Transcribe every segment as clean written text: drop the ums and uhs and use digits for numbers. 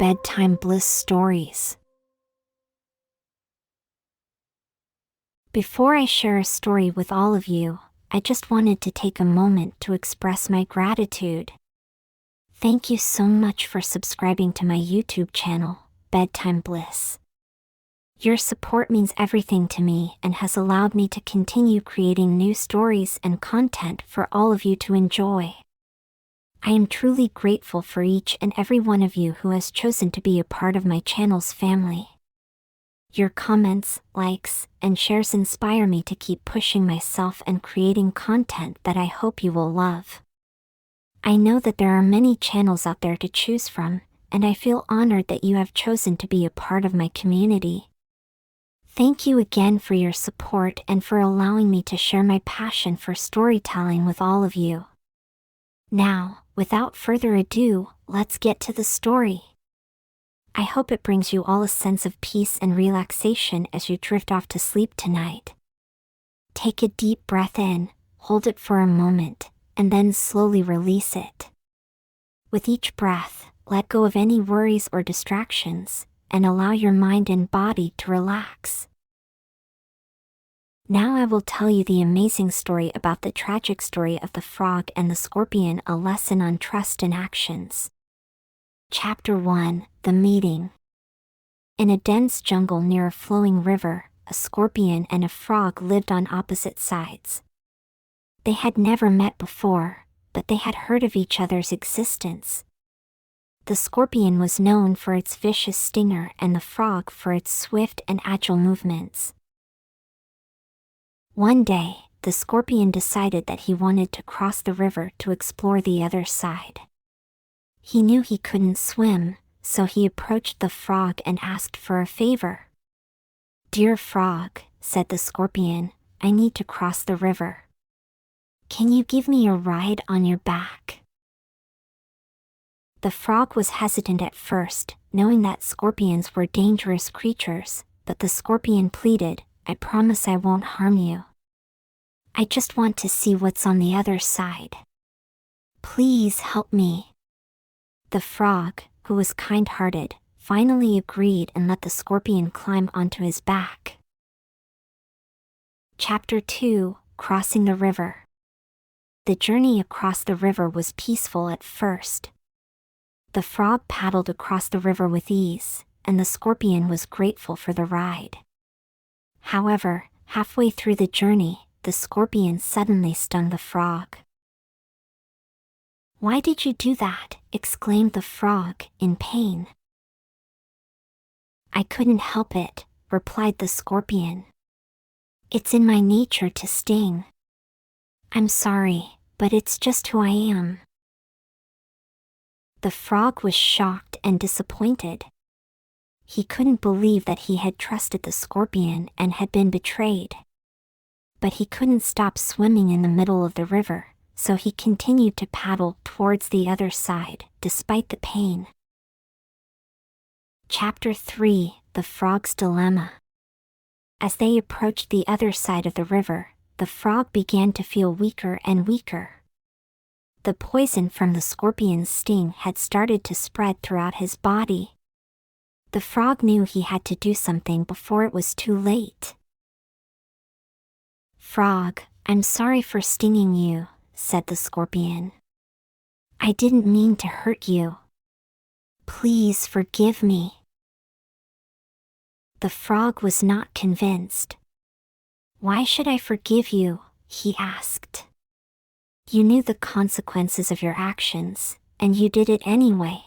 Bedtime Bliss Stories. Before I share a story with all of you, I just wanted to take a moment to express my gratitude. Thank you so much for subscribing to my YouTube channel, Bedtime Bliss. Your support means everything to me and has allowed me to continue creating new stories and content for all of you to enjoy. I am truly grateful for each and every one of you who has chosen to be a part of my channel's family. Your comments, likes, and shares inspire me to keep pushing myself and creating content that I hope you will love. I know that there are many channels out there to choose from, and I feel honored that you have chosen to be a part of my community. Thank you again for your support and for allowing me to share my passion for storytelling with all of you. Now, without further ado, let's get to the story. I hope it brings you all a sense of peace and relaxation as you drift off to sleep tonight. Take a deep breath in, hold it for a moment, and then slowly release it. With each breath, let go of any worries or distractions, and allow your mind and body to relax. Now I will tell you the amazing story about the tragic story of the frog and the scorpion, a lesson on trust and actions. Chapter 1: The Meeting. In a dense jungle near a flowing river, a scorpion and a frog lived on opposite sides. They had never met before, but they had heard of each other's existence. The scorpion was known for its vicious stinger and the frog for its swift and agile movements. One day, the scorpion decided that he wanted to cross the river to explore the other side. He knew he couldn't swim, so he approached the frog and asked for a favor. "Dear frog," said the scorpion, "I need to cross the river. Can you give me a ride on your back?" The frog was hesitant at first, knowing that scorpions were dangerous creatures, but the scorpion pleaded, "I promise I won't harm you. I just want to see what's on the other side. Please help me." The frog, who was kind-hearted, finally agreed and let the scorpion climb onto his back. Chapter 2: Crossing the River. The journey across the river was peaceful at first. The frog paddled across the river with ease, and the scorpion was grateful for the ride. However, halfway through the journey, the scorpion suddenly stung the frog. "Why did you do that?" exclaimed the frog, in pain. "I couldn't help it," replied the scorpion. "It's in my nature to sting. I'm sorry, but it's just who I am." The frog was shocked and disappointed. He couldn't believe that he had trusted the scorpion and had been betrayed. But he couldn't stop swimming in the middle of the river, so he continued to paddle towards the other side, despite the pain. Chapter 3: The Frog's Dilemma. As they approached the other side of the river, the frog began to feel weaker and weaker. The poison from the scorpion's sting had started to spread throughout his body. The frog knew he had to do something before it was too late. "Frog, I'm sorry for stinging you," said the scorpion. "I didn't mean to hurt you. Please forgive me." The frog was not convinced. "Why should I forgive you?" he asked. "You knew the consequences of your actions, and you did it anyway."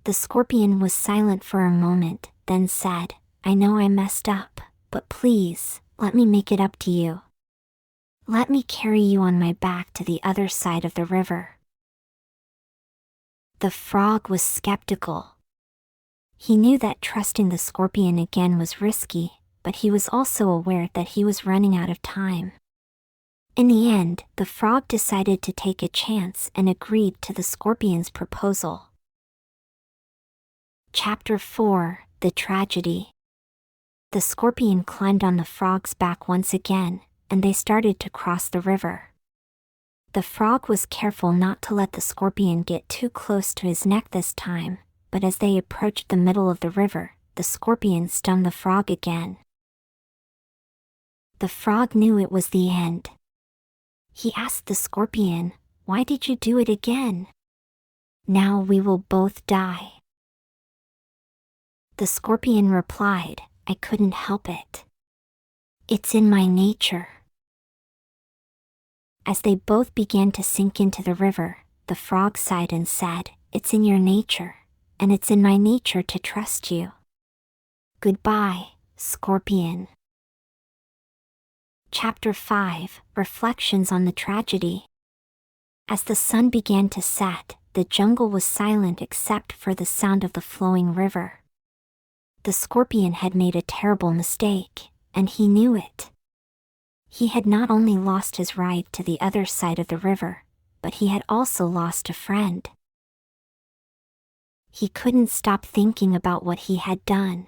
The scorpion was silent for a moment, then said, "I know I messed up, but please, let me make it up to you. Let me carry you on my back to the other side of the river." The frog was skeptical. He knew that trusting the scorpion again was risky, but he was also aware that he was running out of time. In the end, the frog decided to take a chance and agreed to the scorpion's proposal. Chapter 4: The Tragedy. The scorpion climbed on the frog's back once again, and they started to cross the river. The frog was careful not to let the scorpion get too close to his neck this time, but as they approached the middle of the river, the scorpion stung the frog again. The frog knew it was the end. He asked the scorpion, "Why did you do it again? Now we will both die." The scorpion replied, "I couldn't help it. It's in my nature." As they both began to sink into the river, the frog sighed and said, "It's in your nature, and it's in my nature to trust you. Goodbye, scorpion." Chapter 5, Reflections on the Tragedy. As the sun began to set, the jungle was silent except for the sound of the flowing river. The scorpion had made a terrible mistake, and he knew it. He had not only lost his ride to the other side of the river, but he had also lost a friend. He couldn't stop thinking about what he had done.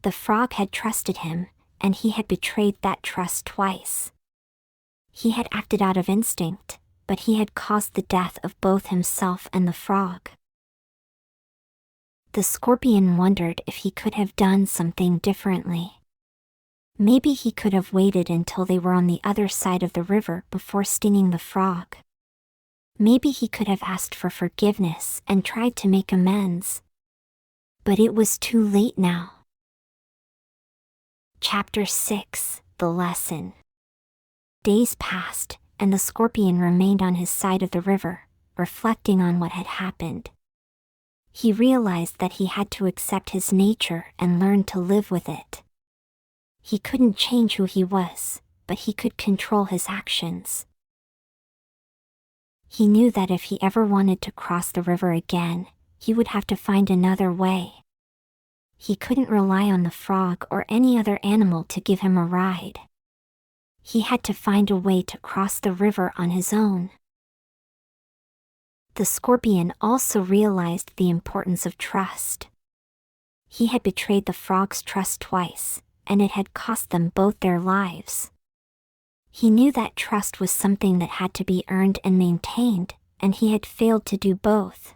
The frog had trusted him, and he had betrayed that trust twice. He had acted out of instinct, but he had caused the death of both himself and the frog. The scorpion wondered if he could have done something differently. Maybe he could have waited until they were on the other side of the river before stinging the frog. Maybe he could have asked for forgiveness and tried to make amends. But it was too late now. Chapter 6, The Lesson. Days passed, and the scorpion remained on his side of the river, reflecting on what had happened. He realized that he had to accept his nature and learn to live with it. He couldn't change who he was, but he could control his actions. He knew that if he ever wanted to cross the river again, he would have to find another way. He couldn't rely on the frog or any other animal to give him a ride. He had to find a way to cross the river on his own. The scorpion also realized the importance of trust. He had betrayed the frog's trust twice, and it had cost them both their lives. He knew that trust was something that had to be earned and maintained, and he had failed to do both.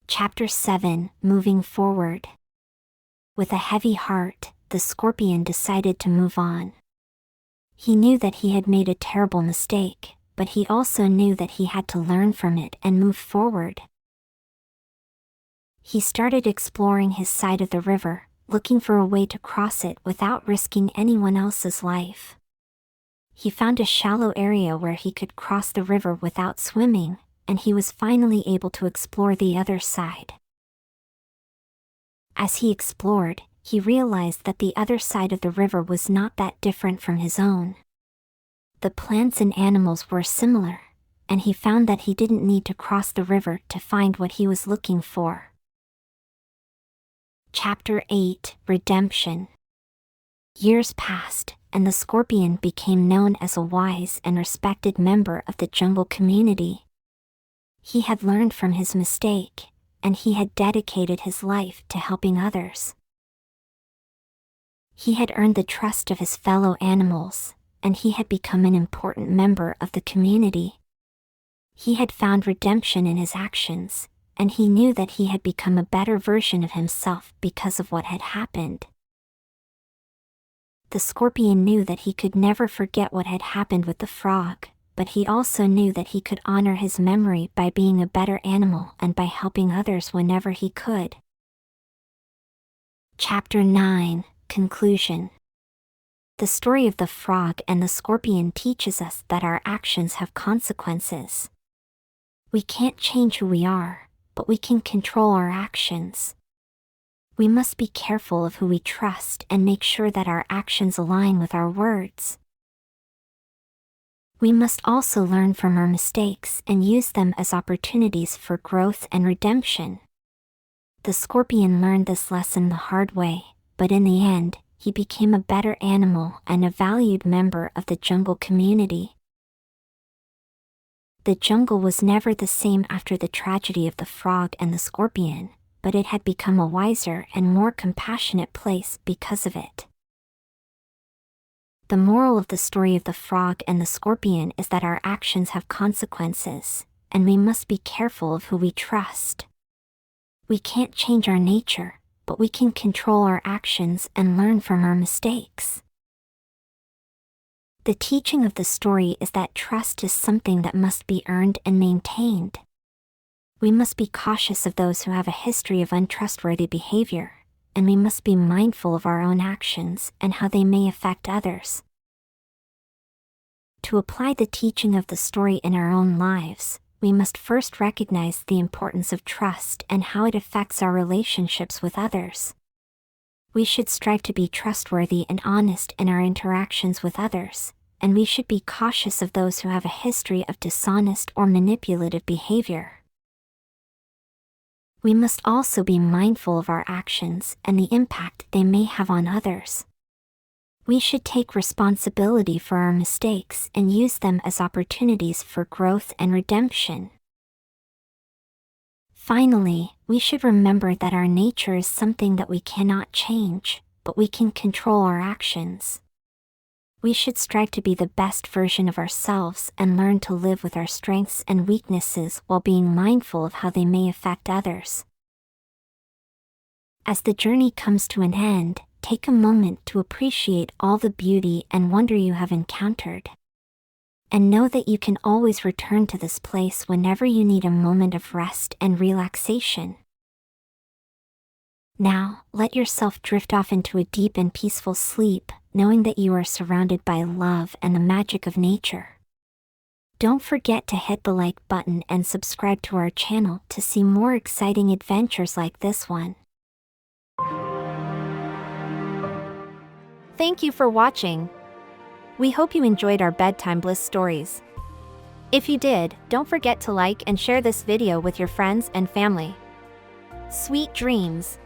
Chapter 7, Moving Forward. With a heavy heart, the scorpion decided to move on. He knew that he had made a terrible mistake, but he also knew that he had to learn from it and move forward. He started exploring his side of the river, looking for a way to cross it without risking anyone else's life. He found a shallow area where he could cross the river without swimming, and he was finally able to explore the other side. As he explored, he realized that the other side of the river was not that different from his own. The plants and animals were similar, and he found that he didn't need to cross the river to find what he was looking for. Chapter 8, Redemption. Years passed, and the scorpion became known as a wise and respected member of the jungle community. He had learned from his mistake, and he had dedicated his life to helping others. He had earned the trust of his fellow animals, and he had become an important member of the community. He had found redemption in his actions, and he knew that he had become a better version of himself because of what had happened. The scorpion knew that he could never forget what had happened with the frog, but he also knew that he could honor his memory by being a better animal and by helping others whenever he could. Chapter 9, Conclusion. The story of the frog and the scorpion teaches us that our actions have consequences. We can't change who we are, but we can control our actions. We must be careful of who we trust and make sure that our actions align with our words. We must also learn from our mistakes and use them as opportunities for growth and redemption. The scorpion learned this lesson the hard way, but in the end, he became a better animal and a valued member of the jungle community. The jungle was never the same after the tragedy of the frog and the scorpion, but it had become a wiser and more compassionate place because of it. The moral of the story of the frog and the scorpion is that our actions have consequences, and we must be careful of who we trust. We can't change our nature, but we can control our actions and learn from our mistakes. The teaching of the story is that trust is something that must be earned and maintained. We must be cautious of those who have a history of untrustworthy behavior, and we must be mindful of our own actions and how they may affect others. To apply the teaching of the story in our own lives, we must first recognize the importance of trust and how it affects our relationships with others. We should strive to be trustworthy and honest in our interactions with others, and we should be cautious of those who have a history of dishonest or manipulative behavior. We must also be mindful of our actions and the impact they may have on others. We should take responsibility for our mistakes and use them as opportunities for growth and redemption. Finally, we should remember that our nature is something that we cannot change, but we can control our actions. We should strive to be the best version of ourselves and learn to live with our strengths and weaknesses while being mindful of how they may affect others. As the journey comes to an end, take a moment to appreciate all the beauty and wonder you have encountered. And know that you can always return to this place whenever you need a moment of rest and relaxation. Now, let yourself drift off into a deep and peaceful sleep, knowing that you are surrounded by love and the magic of nature. Don't forget to hit the like button and subscribe to our channel to see more exciting adventures like this one. Thank you for watching. We hope you enjoyed our bedtime bliss stories. If you did, don't forget to like and share this video with your friends and family. Sweet dreams.